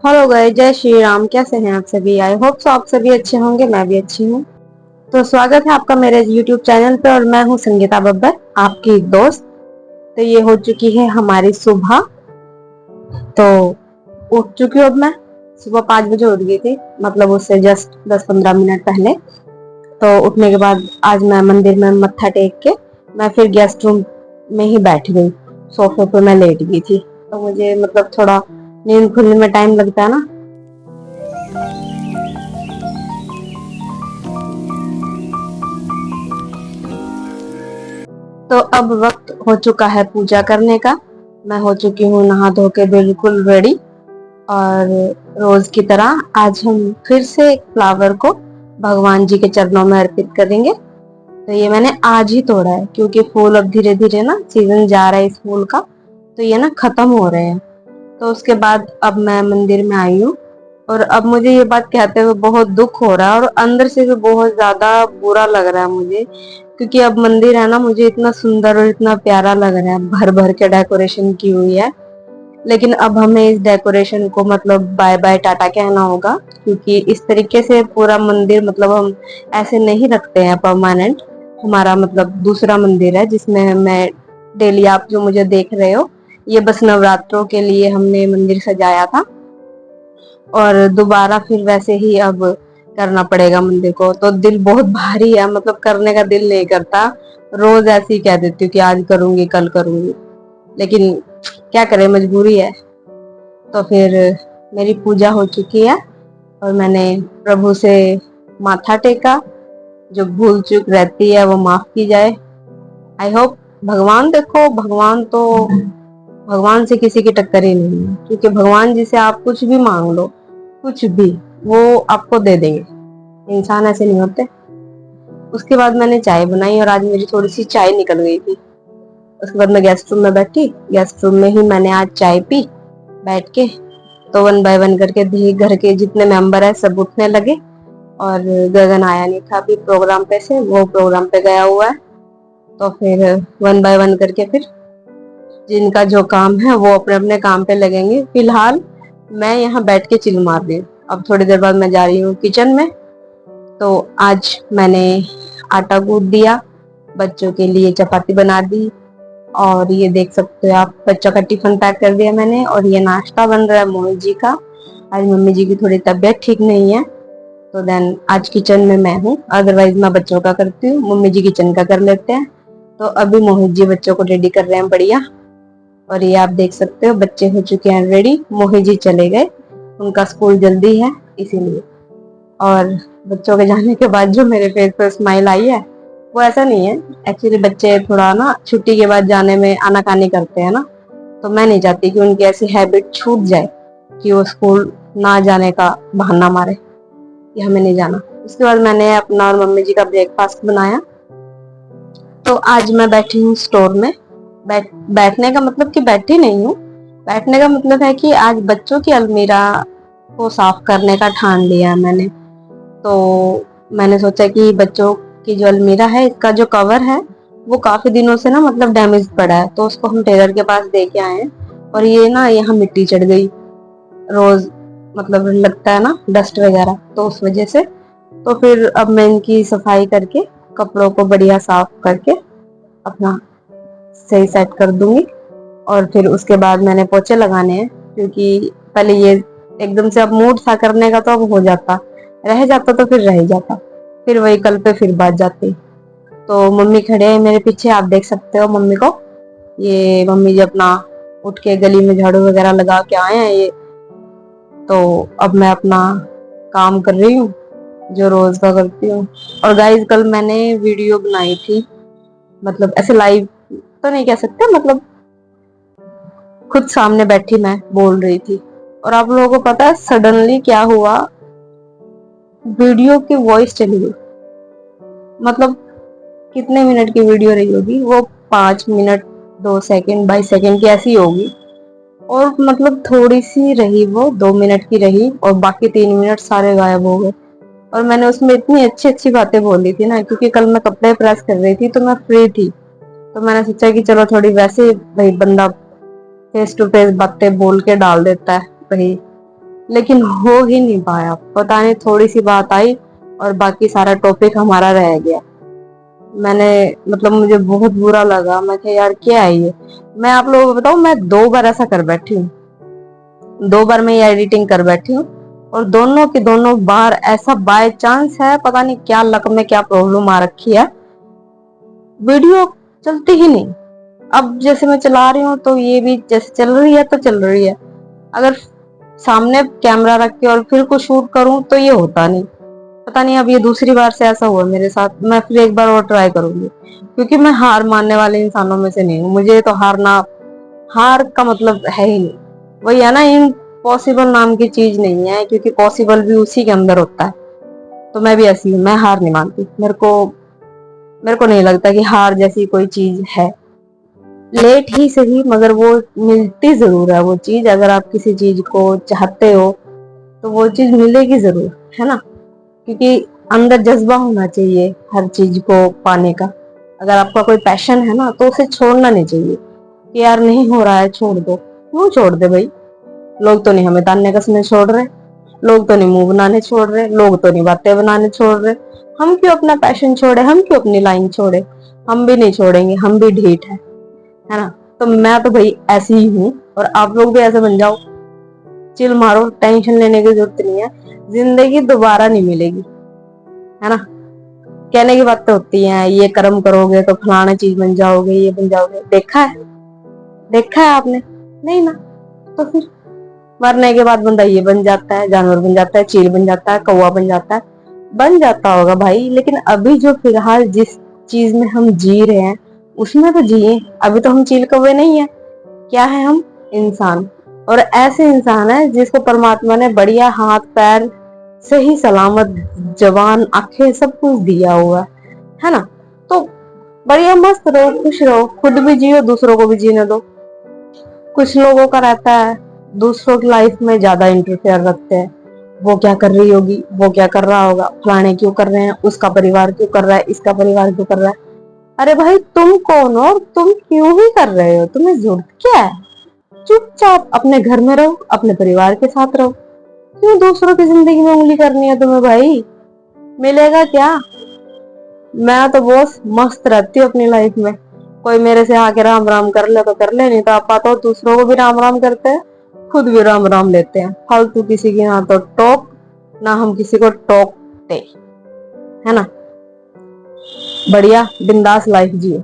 Hello guys, जय श्री राम। कैसे हैं आप सभी? आई होप सो आप सभी अच्छे होंगे। मैं भी अच्छी हूँ। तो स्वागत है आपका मेरे यूट्यूब चैनल पे और मैं हूँ संगीता बब्बर, आपकी दोस्त। तो ये हो चुकी है हमारी सुबह। तो उठ चुकी हूँ अब मैं। सुबह 5 बजे उठ गई थी, मतलब उससे जस्ट 10-15 मिनट पहले। तो उठने के बाद आज मैं मंदिर में मत्था टेक के मैं फिर गेस्ट रूम में ही बैठ गई। सोफे पे मैं लेट गई थी, तो मुझे मतलब थोड़ा नींद खुलने में टाइम लगता है ना। तो अब वक्त हो चुका है पूजा करने का। मैं हो चुकी हूँ नहा धो के बिल्कुल रेडी। और रोज की तरह आज हम फिर से एक फ्लावर को भगवान जी के चरणों में अर्पित करेंगे। तो ये मैंने आज ही तोड़ा है, क्योंकि फूल अब धीरे धीरे ना सीजन जा रहा है इस फूल का, तो ये ना खत्म हो रहे हैं। तो उसके बाद अब मैं मंदिर में आई हूँ। और अब मुझे ये बात कहते हुए बहुत दुख हो रहा है और अंदर से भी बहुत ज्यादा बुरा लग रहा है मुझे, क्योंकि अब मंदिर है ना, मुझे इतना सुंदर और इतना प्यारा लग रहा है, भर भर के डेकोरेशन की हुई है। लेकिन अब हमें इस डेकोरेशन को मतलब बाय बाय टाटा कहना होगा, क्योंकि इस तरीके से पूरा मंदिर मतलब हम ऐसे नहीं रखते हैं परमानेंट। हमारा मतलब दूसरा मंदिर है जिसमें मैं डेली, आप जो मुझे देख रहे हो, ये बस नवरात्रों के लिए हमने मंदिर सजाया था। और दोबारा फिर वैसे ही अब करना पड़ेगा मंदिर को। तो दिल बहुत भारी है, मतलब करने का दिल नहीं करता। रोज ऐसे ही कह देती हूँ कि आज करूंगी कल करूंगी, लेकिन क्या करें, मजबूरी है। तो फिर मेरी पूजा हो चुकी है और मैंने प्रभु से माथा टेका। जो भूल चूक रहती है वो माफ की जाए। आई होप भगवान, देखो भगवान तो, भगवान से किसी की टक्कर ही नहीं है, क्योंकि भगवान जी से आप कुछ भी मांग लो, कुछ भी, वो आपको दे देंगे। इंसान ऐसे नहीं होते। उसके बाद मैंने चाय बनाई और आज मेरी थोड़ी सी चाय निकल गई थी। उसके बाद मैं गेस्ट रूम में बैठी। गेस्ट रूम में ही मैंने आज चाय पी बैठ के। तो वन बाय वन करके घर के जितने मेंबर है सब उठने लगे। और गगन आया नहीं था अभी प्रोग्राम पे से, वो प्रोग्राम पे गया हुआ है। तो फिर वन बाय वन करके फिर जिनका जो काम है वो अपने अपने काम पे लगेंगे। फिलहाल मैं यहाँ बैठ के चिल मार रही हूँ। अब थोड़ी देर बाद मैं जा रही हूँ किचन में। तो आज मैंने आटा गूंथ दिया, बच्चों के लिए चपाती बना दी। और ये देख सकते हो आप, बच्चों का टिफिन पैक कर दिया मैंने। और ये नाश्ता बन रहा है मोहित जी का। आज मम्मी जी की थोड़ी तबीयत ठीक नहीं है, तो देन आज किचन में मैं हूँ। अदरवाइज मैं बच्चों का करती हूँ, मम्मी जी किचन का कर लेते हैं। तो अभी मोहित जी बच्चों को रेडी कर रहे हैं, बढ़िया। और ये आप देख सकते हो बच्चे हो चुके हैं रेडी। मोहित जी चले गए, उनका स्कूल जल्दी है इसीलिए। और बच्चों के जाने के बाद जो मेरे फेस पर स्माइल आई है, वो ऐसा नहीं है। एक्चुअली बच्चे थोड़ा ना छुट्टी के बाद जाने में आनाकानी करते हैं ना, तो मैं नहीं चाहती कि उनकी ऐसी हैबिट छूट जाए कि वो स्कूल ना जाने का बहाना मारे कि हमें नहीं जाना। उसके बाद मैंने अपना और मम्मी जी का ब्रेकफास्ट बनाया। तो आज मैं बैठी हूँ स्टोर में। बैठने का मतलब कि बैठी नहीं हूँ, बैठने का मतलब है कि आज बच्चों की अलमीरा को साफ करने का ठान लिया है मैंने। तो मैंने सोचा कि बच्चों की जो अलमीरा है, इसका जो कवर है वो काफी दिनों से ना मतलब डैमेज पड़ा है, तो उसको हम टेलर के पास दे के आए हैं। और ये ना यहाँ मिट्टी चढ़ गई, रोज मतलब लगता है ना डस्ट वगैरह, तो उस वजह से। तो फिर अब मैं इनकी सफाई करके कपड़ों को बढ़िया साफ करके अपना सही सेट कर दूंगी। और फिर उसके बाद मैंने पोछे लगाने हैं, क्योंकि पहले ये एकदम से अब मूड सा करने का तो अब हो जाता, रह जाता तो फिर रह जाता, फिर वही कल पे फिर बात जाती। तो मम्मी खड़े हैं मेरे पीछे, आप देख सकते हो मम्मी को। ये मम्मी जी अपना उठ के गली में झाड़ू वगैरह लगा के आए हैं ये। तो अब मैं अपना काम कर रही हूँ जो रोज का करती हूँ। और गाइस कल मैंने वीडियो बनाई थी, मतलब ऐसे लाइव तो नहीं कह सकते, मतलब खुद सामने बैठी मैं बोल रही थी। और आप लोगों को पता है सडनली क्या हुआ, वीडियो की वॉइस चली गई। मतलब कितने मिनट की वीडियो रही होगी वो, 5 मिनट 2 सेकंड 22 सेकंड की ऐसी होगी। और मतलब थोड़ी सी रही वो, 2 मिनट की रही और बाकी 3 मिनट सारे गायब हो गए। और मैंने उसमें इतनी अच्छी अच्छी बातें बोली थी ना, क्योंकि कल मैं कपड़े प्रेस कर रही थी तो मैं फ्री थी। तो मैंने सोचा कि चलो थोड़ी वैसे भाई बंदा फेस टू फेस बातें बोल के डाल देता है, वही लेकिन हो ही नहीं पाया। पता नहीं थोड़ी सी बात आई और बाकी सारा टॉपिक हमारा रह गया। मैंने मतलब मुझे बहुत बुरा लगा। मैं कहा यार क्या है ये। मैं आप लोगों को बताऊं, मैं 2 बार ऐसा कर बैठी हूँ। 2 बार मैं ये एडिटिंग कर बैठी हूँ और दोनों के दोनों बार ऐसा बाय चांस है, पता नहीं क्या लक में क्या प्रॉब्लम आ रखी है, वीडियो चलती ही नहीं। अब जैसे मैं चला रही हूँ तो ये भी जैसे चल रही है तो चल रही है। अगर सामने कैमरा रख के और फिर को शूट करूं तो ये होता नहीं। पता नहीं अब ये दूसरी बार से ऐसा हुआ मेरे साथ। मैं फिर एक बार और ट्राई करूंगी, क्योंकि मैं हार मानने वाले इंसानों में से नहीं हूँ। मुझे तो हार का मतलब है ही नहीं। वही है ना, इम्पॉसिबल नाम की चीज नहीं है, क्योंकि पॉसिबल भी उसी के अंदर होता है। तो मैं भी ऐसी हूँ, मैं हार नहीं मानती। मेरे को नहीं लगता कि हार जैसी कोई चीज है। लेट ही सही मगर वो मिलती जरूर है वो चीज। अगर आप किसी चीज को चाहते हो तो वो चीज मिलेगी जरूर, है ना। क्योंकि अंदर जज्बा होना चाहिए हर चीज को पाने का। अगर आपका कोई पैशन है ना तो उसे छोड़ना नहीं चाहिए कि यार नहीं हो रहा है छोड़ दो। क्यों छोड़ दे भाई। लोग तो नहीं हमें ताने कसने छोड़ रहे, लोग तो नहीं मुंह बनाने छोड़ रहे, लोग तो नहीं बातें बनाने छोड़ रहे। हम क्यों अपना पैशन छोड़े, हम क्यों अपनी लाइन छोड़े। हम भी नहीं छोड़ेंगे, हम भी ढीठ है ना। तो मैं तो भाई ऐसी ही हूँ और आप लोग भी ऐसे बन जाओ। चिल मारो, टेंशन लेने की जरूरत नहीं है। जिंदगी दोबारा नहीं मिलेगी, है ना। कहने की बातें होती हैं, ये कर्म करोगे तो फलाना चीज बन जाओगे, ये बन जाओगे। देखा है आपने? नहीं ना। तो फिर मरने के बाद बंदा ये बन जाता है, जानवर बन जाता है, चील बन जाता है, कौवा बन जाता है। बन जाता होगा भाई, लेकिन अभी जो फिलहाल जिस चीज में हम जी रहे हैं उसमें तो जिए। अभी तो हम चील कौवे नहीं है। क्या है हम? इंसान। और ऐसे इंसान है जिसको परमात्मा ने बढ़िया हाथ पैर, सही सलामत जवान, आंखें, सब कुछ दिया हुआ है ना। तो बढ़िया मस्त रहो, खुश रहो, खुद भी जियो, दूसरों को भी जीने दो। कुछ लोगों का रहता है दूसरों की लाइफ में ज्यादा इंटरफेयर रखते हैं। वो क्या कर रही होगी, वो क्या कर रहा होगा, फलाने क्यों कर रहे हैं, उसका परिवार क्यों कर रहा है, इसका परिवार क्यों कर रहा है। अरे भाई तुम कौन हो और तुम क्यों ही कर रहे हो, तुम्हें जरूरत क्या है। चुपचाप अपने घर में रहो, अपने परिवार के साथ रहो। क्यों दूसरों की जिंदगी में उंगली करनी है तुम्हें भाई। मिलेगा क्या। मैं तो बहुत मस्त रहती हूँ अपनी लाइफ में। कोई मेरे से आके राम राम कर ले तो कर ले, नहीं तो आप पाता हो दूसरों को भी राम राम करते हैं, खुद भी राम राम लेते हैं। फालतू किसी की ना तो टोक, ना हम किसी को टोकते, है ना। बढ़िया बिंदास लाइफ जियो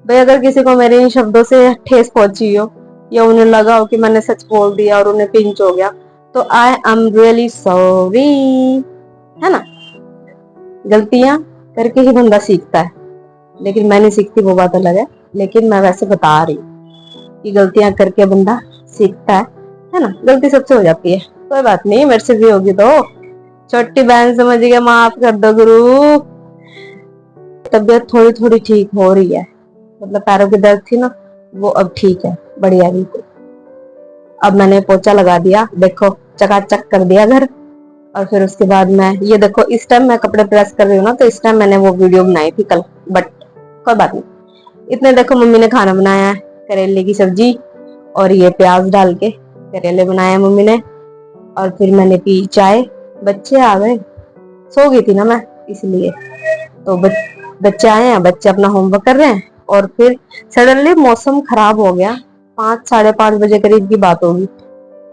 भाई। अगर किसी को मेरे इन शब्दों से ठेस पहुंची हो या उन्हें लगा हो कि मैंने सच बोल दिया और उन्हें पिंच हो गया, तो आई एम रियली सॉरी, है ना। गलतियां करके ही बंदा सीखता है, लेकिन मैं नहीं सीखती वो बात अलग है। लेकिन मैं वैसे बता रही कि गलतियां करके बंदा सीखता है ना। गलती सबसे हो जाती है, कोई बात नहीं, मेरे से भी होगी तो छोटी बहन समझ गया, माफ कर दो गुरु। तबीयत थोड़ी थोड़ी ठीक हो रही है, मतलब पैरों की दर्द थी ना, वो अब ठीक है, बढ़िया बिल्कुल। अब मैंने पोछा लगा दिया, देखो चकाचक कर दिया घर। और फिर उसके बाद मैं ये देखो, इस टाइम मैं कपड़े प्रेस कर रही हूँ ना, तो इस टाइम मैंने वो वीडियो बनाई थी कल, बट कोई बात नहीं। इतने देखो मम्मी ने खाना बनाया है, करेले की सब्जी और ये प्याज डाल के करेले बनाया मम्मी ने। और फिर मैंने पी चाय। बच्चे आ गए, सो गई थी ना मैं इसलिए। तो बच्चे आए हैं, बच्चे अपना होमवर्क कर रहे हैं। और फिर सडनली मौसम खराब हो गया, 5 साढ़े 5 बजे करीब की बात होगी।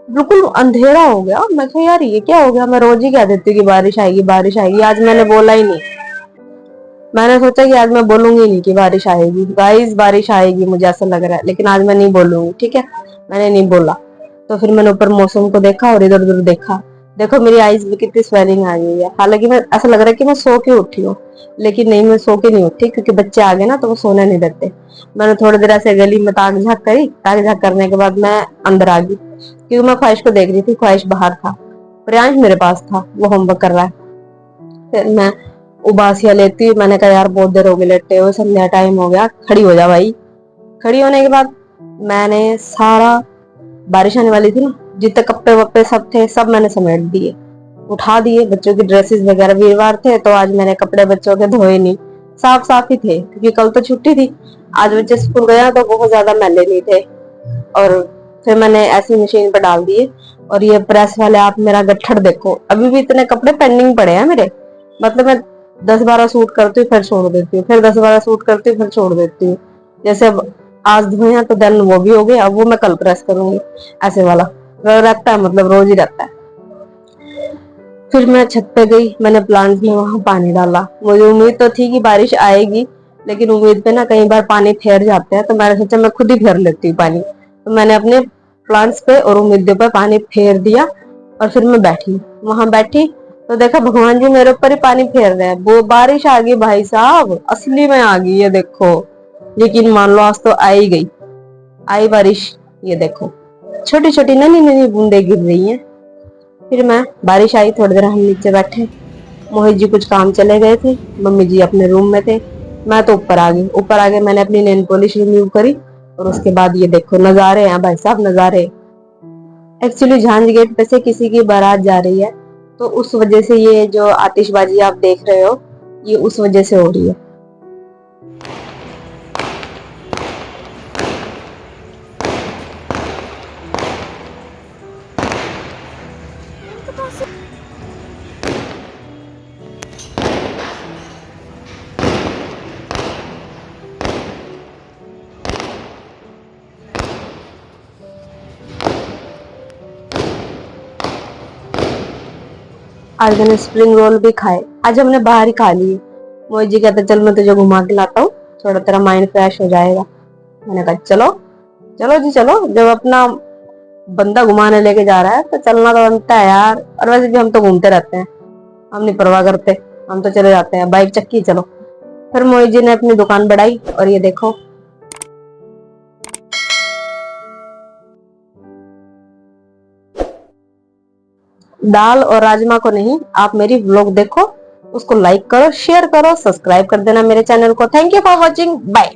बिल्कुल अंधेरा हो गया। मैं कहा यार ये क्या हो गया। मैं रोज ही कह देती हूँ कि बारिश आएगी बारिश आएगी, आज मैंने बोला ही नहीं। मैंने सोचा कि आज मैं बोलूंगी नहीं कि बारिश आएगी। गाइस बारिश आएगी मुझे ऐसा लग रहा है, लेकिन आज मैं नहीं बोलूंगी, ठीक है। मैंने नहीं बोला। तो फिर मैंने ऊपर मौसम को देखा और इधर उधर देखा। देखो मेरी आईज में कितनी स्वेलिंग आ गई है। हालांकि मैं ऐसा लग रहा है कि मैं सो के उठी हूँ, लेकिन नहीं, मैं सो के नहीं उठी, क्योंकि बच्चे आ गए ना तो वो सोने नहीं देते। मैंने थोड़ी देर ऐसे गली में ताक झाक करी, ताक झाक करने के बाद मैं अंदर आ गई, क्योंकि मैं ख्वाहिश को देख रही थी। ख्वाहिश बाहर था, प्रियांश मेरे पास था, वो होमवर्क कर रहा है। फिर मैं उबासियां लेती हुई मैंने कहा यार बहुत देर हो गई लेटे हुए, संध्या टाइम हो गया, खड़ी हो जा भाई। खड़ी होने के बाद मैंने सारा, बारिश आने वाली थी ना, जितने कपड़े वप्पे सब थे सब मैंने समेट दिए, उठा दिए। बच्चों की ड्रेसेस वगैरह, वीरवार थे तो आज मैंने कपड़े बच्चों के धोए नहीं, साफ साफ ही थे, क्योंकि कल तो छुट्टी थी। आज बच्चे स्कूल गए तो बहुत ज्यादा मैले नहीं थे। और फिर मैंने ऐसी मशीन पर डाल दिए। और ये प्रेस वाले आप मेरा गट्ठर देखो, अभी भी इतने कपड़े पेंडिंग पड़े हैं मेरे। मतलब मैं 10-12 सूट करती हूँ फिर छोड़ देती हूँ, फिर 10-12 सूट करती हूँ फिर छोड़ देती हूँ। जैसे अब आज धोए हैं तो देन वो भी हो गए, अब वो मैं कल प्रेस करूंगी, ऐसे वाला रहता है, मतलब रोज ही रहता है। फिर मैं छत पे गई, मैंने प्लांट्स में वहां पानी डाला। मुझे उम्मीद तो थी कि बारिश आएगी, लेकिन उम्मीद पे ना कई बार पानी फेर जाते हैं, तो मैंने सोचा मैं खुद ही फेर लेती हूँ पानी। तो मैंने अपने प्लांट्स पे और उम्मीदों पे पानी फेर दिया और फिर मैं बैठी, वहां बैठी तो देखा भगवान जी मेरे ऊपर ही पानी फेर रहे हैं। वो बारिश आ गई भाई साहब, असली में आ गई, ये देखो। यकीन मान लो आज तो आ ही गई, आई बारिश। ये देखो छोटी छोटी नन्ही नन्ही बूंदे गिर रही हैं। फिर मैं बारिश आई, थोड़ी देर हम नीचे बैठे। मोहित जी कुछ काम चले गए थे, मम्मी जी अपने रूम में थे, मैं तो ऊपर आ गई। ऊपर आके मैंने अपनी नेल पॉलिश रिमूव करी और उसके बाद ये देखो नजारे हैं भाई साहब, नजारे। एक्चुअली झांझ गेट पे से किसी की बारात जा रही है, तो उस वजह से ये जो आतिशबाजी आप देख रहे हो, ये उस वजह से हो रही है। आज मैंने स्प्रिंग रोल भी खाए, आज हमने बाहर ही खा लिए। मोहित जी कहते चल मैं तुझे घुमा के लाता हूँ, थोड़ा तेरा माइंड फ्रेश हो जाएगा। मैंने कहा चलो, चलो जी चलो, जब अपना बंदा घुमाने लेके जा रहा है तो चलना तो बनता है यार। और वैसे भी हम तो घूमते रहते हैं, हम नहीं परवाह करते, हम तो चले जाते हैं, बाइक चक्की चलो। फिर मोहित जी ने अपनी दुकान बढ़ाई और ये देखो दाल और राजमा को नहीं, आप मेरी व्लॉग देखो, उसको लाइक करो, शेयर करो, सब्सक्राइब कर देना मेरे चैनल को। Thank you for watching, bye.